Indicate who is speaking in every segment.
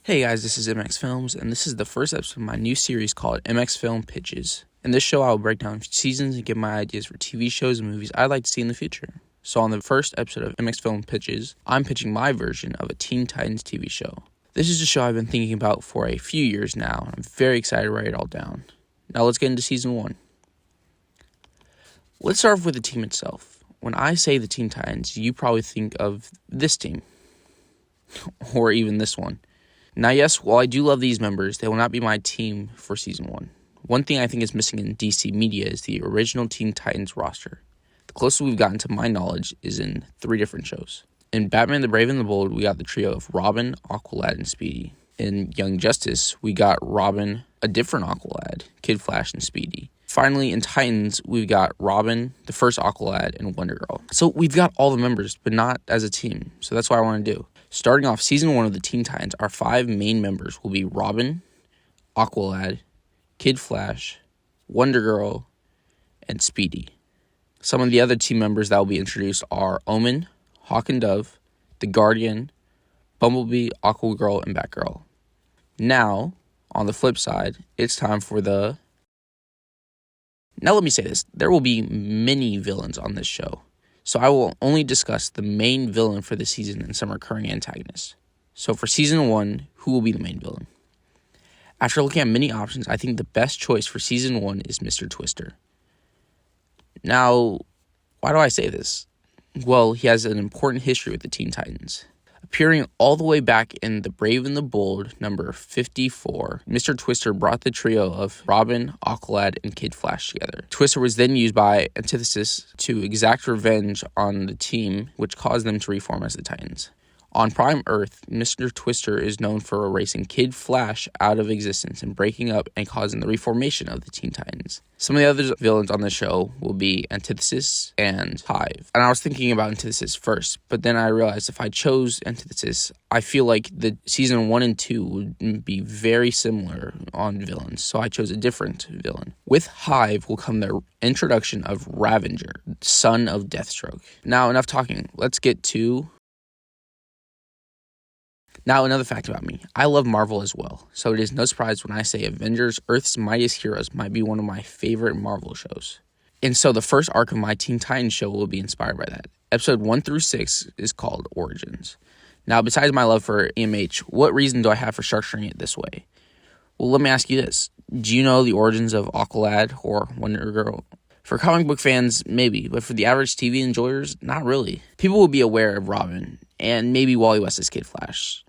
Speaker 1: Hey guys, this is MXFilms, and this is the first episode of my new series called MXFilmsPitches. In this show, I will break down seasons and give my ideas for TV shows and movies I'd like to see in the future. So on the first episode of MXFilmsPitches, I'm pitching my version of a Teen Titans TV show. This is a show I've been thinking about for a few years now, and I'm very excited to write it all down. Now let's get into season 1. Let's start off with the team itself. When I say the Teen Titans, you probably think of this team, or even this one. Now, yes, while I do love these members, they will not be my team for Season 1. One thing I think is missing in DC media is the original Teen Titans roster. The closest we've gotten to my knowledge is in 3 different shows. In Batman the Brave and the Bold, we got the trio of Robin, Aqualad, and Speedy. In Young Justice, we got Robin, a different Aqualad, Kid Flash, and Speedy. Finally, in Titans, we've got Robin, the first Aqualad, and Wonder Girl. So we've got all the members, but not as a team. So that's what I want to do. Starting off Season 1 of the Teen Titans, our 5 main members will be Robin, Aqualad, Kid Flash, Wonder Girl, and Speedy. Some of the other team members that will be introduced are Omen, Hawk and Dove, The Guardian, Bumblebee, Aquagirl, and Batgirl. Now, on the flip side, it's time for the... Now let me say this, there will be many villains on this show. So I will only discuss the main villain for the season and some recurring antagonists. So for Season 1, who will be the main villain? After looking at many options, I think the best choice for Season 1 is Mr. Twister. Now, why do I say this? Well, he has an important history with the Teen Titans. Appearing all the way back in The Brave and the Bold, number 54, Mr. Twister brought the trio of Robin, Aqualad, and Kid Flash together. Twister was then used by Antithesis to exact revenge on the team, which caused them to reform as the Titans. On Prime Earth, Mr. Twister is known for erasing Kid Flash out of existence and breaking up and causing the reformation of the Teen Titans. Some of the other villains on the show will be Antithesis and Hive. And I was thinking about Antithesis first, but then I realized if I chose Antithesis, I feel like the season 1 and 2 would be very similar on villains, so I chose a different villain. With Hive will come the introduction of Ravager, son of Deathstroke. Now, enough talking. Let's get to... Now, another fact about me, I love Marvel as well, so it is no surprise when I say Avengers, Earth's Mightiest Heroes might be one of my favorite Marvel shows. And so the first arc of my Teen Titans show will be inspired by that. Episode 1 through 6 is called Origins. Now, besides my love for EMH, what reason do I have for structuring it this way? Well, let me ask you this. Do you know the origins of Aqualad or Wonder Girl? For comic book fans, maybe, but for the average TV enjoyers, not really. People will be aware of Robin, and maybe Wally West's Kid Flash.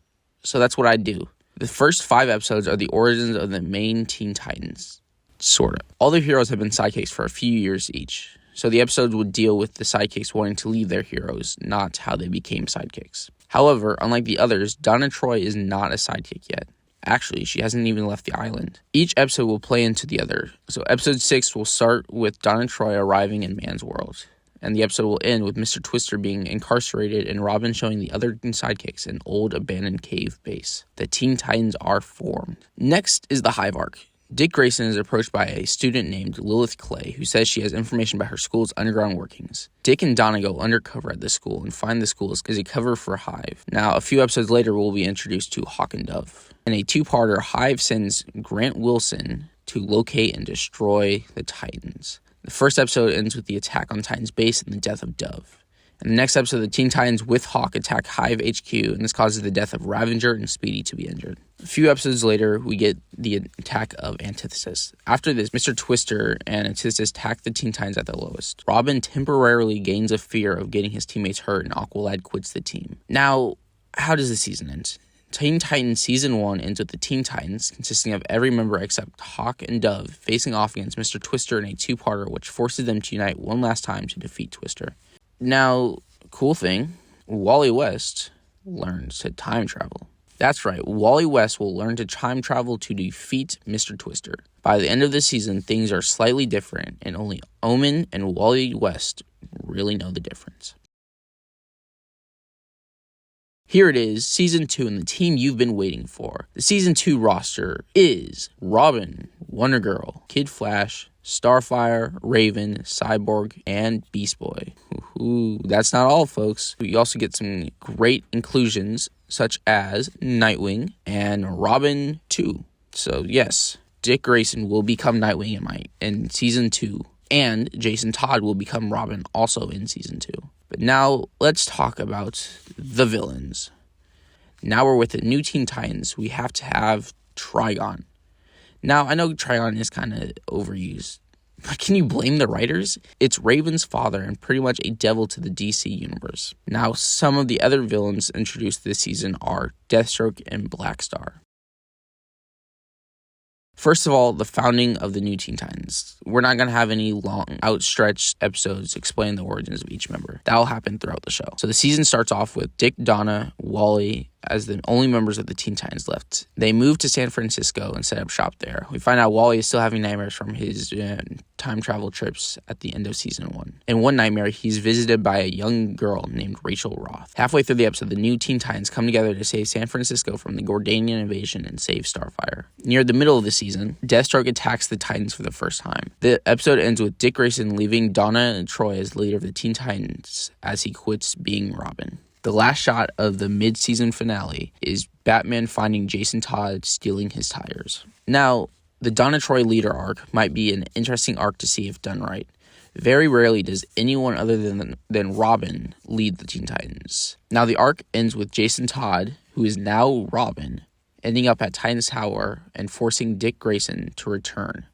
Speaker 1: So that's what I do. The first 5 episodes are the origins of the main Teen Titans. Sorta. All the heroes have been sidekicks for a few years each. So the episodes would deal with the sidekicks wanting to leave their heroes, not how they became sidekicks. However, unlike the others, Donna Troy is not a sidekick yet. Actually, she hasn't even left the island. Each episode will play into the other. So episode 6 will start with Donna Troy arriving in Man's World. And the episode will end with Mr. Twister being incarcerated and Robin showing the other sidekicks an old abandoned cave base. The Teen Titans are formed. Next is the Hive arc. Dick Grayson is approached by a student named Lilith Clay who says she has information about her school's underground workings. Dick and Donna go undercover at the school and find the school is a cover for Hive. Now, a few episodes later, we'll be introduced to Hawk and Dove. In a 2-parter, Hive sends Grant Wilson to locate and destroy the Titans. The first episode ends with the attack on Titan's base and the death of Dove. In the next episode, the Teen Titans with Hawk attack Hive HQ, and this causes the death of Ravager and Speedy to be injured. A few episodes later, we get the attack of Antithesis. After this, Mr. Twister and Antithesis attack the Teen Titans at their lowest. Robin temporarily gains a fear of getting his teammates hurt, and Aqualad quits the team. Now, how does the season end? Teen Titans Season 1 ends with the Teen Titans, consisting of every member except Hawk and Dove, facing off against Mr. Twister in a 2-parter, which forces them to unite one last time to defeat Twister. Now, cool thing, Wally West learns to time travel. That's right, Wally West will learn to time travel to defeat Mr. Twister. By the end of the season, things are slightly different, and only Omen and Wally West really know the difference. Here it is, Season 2, and the team you've been waiting for. The Season 2 roster is Robin, Wonder Girl, Kid Flash, Starfire, Raven, Cyborg, and Beast Boy. Ooh, that's not all, folks. We also get some great inclusions such as Nightwing and Robin 2. So yes, Dick Grayson will become Nightwing in Season 2, and Jason Todd will become Robin also in Season 2. But now, let's talk about the villains. Now we're with the new Teen Titans. We have to have Trigon. Now, I know Trigon is kind of overused, but can you blame the writers? It's Raven's father and pretty much a devil to the DC universe. Now, some of the other villains introduced this season are Deathstroke and Blackstar. First of all, the founding of the new Teen Titans. We're not going to have any long, outstretched episodes explaining the origins of each member. That will happen throughout the show. So the season starts off with Dick, Donna, Wally as the only members of the Teen Titans left. They move to San Francisco and set up shop there. We find out Wally is still having nightmares from his time travel trips at the end of season 1. In one nightmare, he's visited by a young girl named Rachel Roth. Halfway through the episode, the new Teen Titans come together to save San Francisco from the Gordanian invasion and save Starfire. Near the middle of the season, Deathstroke attacks the Titans for the first time. The episode ends with Dick Grayson leaving Donna and Troy as leader of the Teen Titans as he quits being Robin. The last shot of the mid-season finale is Batman finding Jason Todd stealing his tires. Now, the Donna Troy leader arc might be an interesting arc to see if done right. Very rarely does anyone other than Robin lead the Teen Titans. Now, the arc ends with Jason Todd, who is now Robin, ending up at Titans Tower and forcing Dick Grayson to return.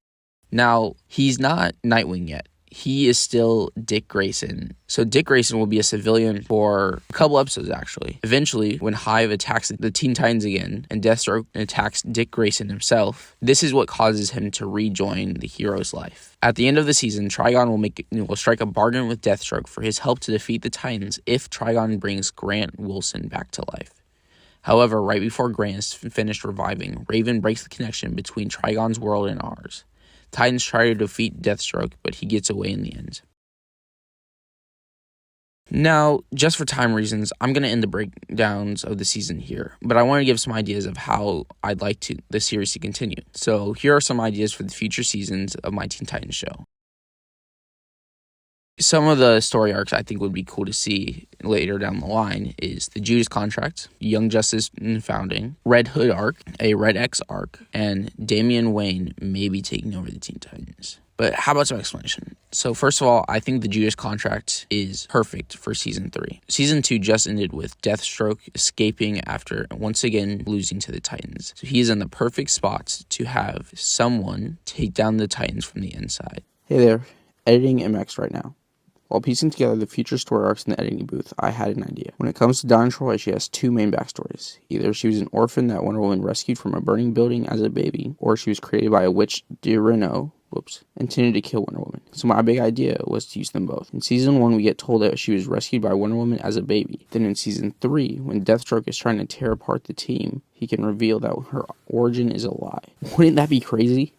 Speaker 1: Now, he's not Nightwing yet. He is still Dick Grayson. So Dick Grayson will be a civilian for a couple episodes, actually. Eventually, when Hive attacks the Teen Titans again and Deathstroke attacks Dick Grayson himself, this is what causes him to rejoin the hero's life. At the end of the season, Trigon will strike a bargain with Deathstroke for his help to defeat the Titans if Trigon brings Grant Wilson back to life. However, right before Grant is finished reviving, Raven breaks the connection between Trigon's world and ours. Titans try to defeat Deathstroke, but he gets away in the end. Now, just for time reasons, I'm going to end the breakdowns of the season here, but I want to give some ideas of how I'd like the series to continue. So here are some ideas for the future seasons of my Teen Titans show. Some of the story arcs I think would be cool to see later down the line is the Judas Contract, Young Justice Founding, Red Hood arc, a Red X arc, and Damian Wayne may be taking over the Teen Titans. But how about some explanation? So first of all, I think the Judas Contract is perfect for Season 3. Season 2 just ended with Deathstroke escaping after once again losing to the Titans. So he is in the perfect spot to have someone take down the Titans from the inside. Hey there, editing MX right now. While piecing together the future story arcs in the editing booth, I had an idea. When it comes to Donna Troy, she has two main backstories. Either she was an orphan that Wonder Woman rescued from a burning building as a baby, or she was created by a witch, Dirino, intended to kill Wonder Woman. So my big idea was to use them both. In Season 1, we get told that she was rescued by Wonder Woman as a baby. Then in Season 3, when Deathstroke is trying to tear apart the team, he can reveal that her origin is a lie. Wouldn't that be crazy?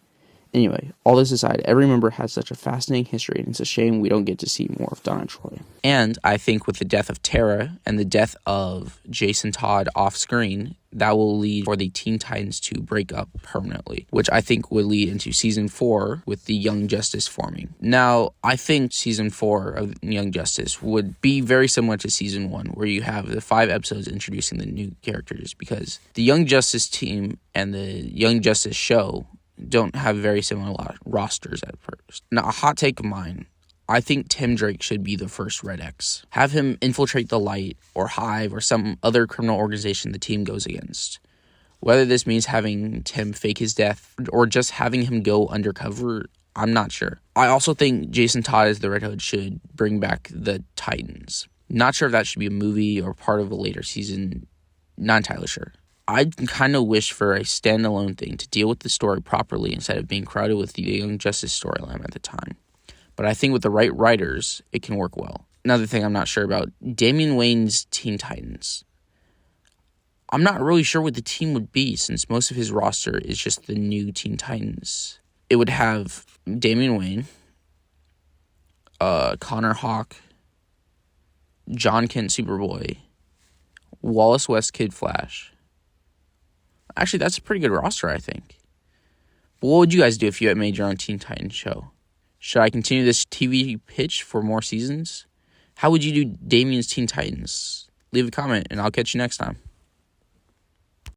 Speaker 1: Anyway, all this aside, every member has such a fascinating history, and it's a shame we don't get to see more of Donna Troy. And I think with the death of Tara and the death of Jason Todd off screen, that will lead for the Teen Titans to break up permanently, which I think would lead into Season 4 with the Young Justice forming. Now, I think Season 4 of Young Justice would be very similar to Season 1, where you have the 5 episodes introducing the new characters, because the Young Justice team and the Young Justice show don't have very similar rosters at first. Now, a hot take of mine, I think Tim Drake should be the first Red X. Have him infiltrate the Light or Hive or some other criminal organization the team goes against. Whether this means having Tim fake his death or just having him go undercover, I'm not sure. I also think Jason Todd as the Red Hood should bring back the Titans. Not sure if that should be a movie or part of a later season. Not entirely sure. I kind of wish for a standalone thing to deal with the story properly instead of being crowded with the Young Justice storyline at the time. But I think with the right writers, it can work well. Another thing I'm not sure about, Damian Wayne's Teen Titans. I'm not really sure what the team would be since most of his roster is just the new Teen Titans. It would have Damian Wayne, Connor Hawke, John Kent Superboy, Wallace West Kid Flash. Actually, that's a pretty good roster, I think. But what would you guys do if you had made your own Teen Titans show? Should I continue this TV pitch for more seasons? How would you do Damien's Teen Titans? Leave a comment, and I'll catch you next time.